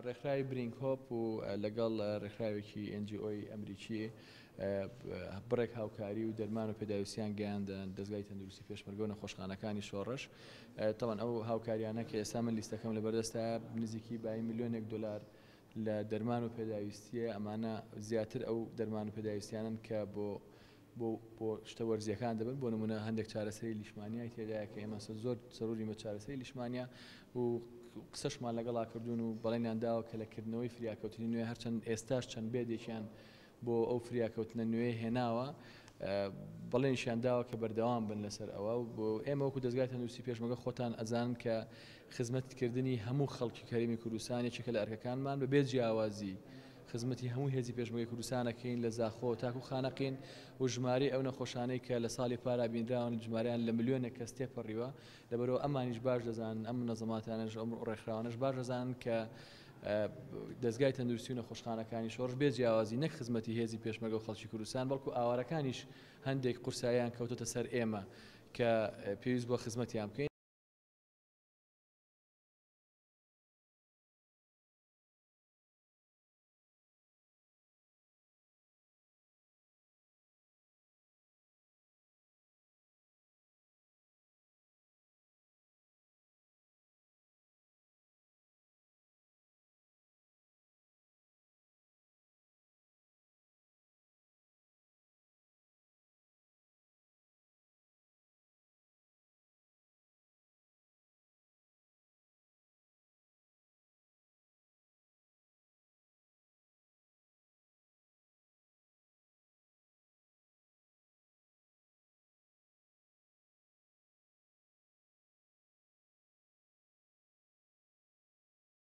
ڕێکخراوی برینگ هۆپ و لەگەڵ ڕێکخراوێکی NGOی ئەمریکی بڕێک هاوکاری و دەرمان و پێداویستیان گەیاندن دەستگای تەندروستی پێشمەرگە و نەخۆشخانەکانی شۆڕش. تەواو ئەو هاوکاریانە کە ئێستا من لیستەکەم لەبەردەستە نزیکی بای ملیۆنێک دلار لە دەرمان و پێداویستیە. ئەمانە زیاتر ئەو دەرمان و پێداویستیانن کە بۆ شتە وەرزیەکان دەبن. بۆ نمونە هەندێک چارەسەری لیشمانیای تێدایە کە ئێمە زۆر سەرۆری بە چارەسەری لیشمانیا و قسەشمان لەگەڵا کردوون و بەڵێنیان داوە کە لەکردنەوەی فریاکەوتنی نوێ هەرچەند ئێستاش چەند بێدێکیان بۆ ئەو فریاکەوتنە نوێ هێناوە، بەڵێنیشیان داوە کە بەردەوام بن لەسەر ئەوە. بۆ ئێمە وەکو دەستگای تەندروستی پێشمەرگە خۆتان ئەزانن کە خزمەتکردنی هەموو خەڵکی کەریمی کوردستان یەکێکە لە ئەرکەکانمان بەبێ جیاوازی خزمەتی هەموو هێزی پێشمەرگەی کوردستانەکەین لە زاخۆ تاکو خانەقین و ژماری ئەو نەخۆشانەی کە لە ساڵی پارا بینراون ژماریان لە ملیۆنێک کەس تێپەڕیوە. لەبەرەوە ئەمانیش باش دەزانن، ئەم نەزەماتانەش ئەم ڕێکخراوانەش باش دەزانن کە دەستگای تەندروستی و نەخۆشخانەکانی شۆڕش بێ جیاوازی نەک خزمەتی هێزی پێشمەرگە و خەڵکی کوردستان بەڵکو ئاوارەکانیش هەندێک قورساییان کەوتۆتە سەر ئێمە کە پێویست بۆ خزمەتیان بکەین.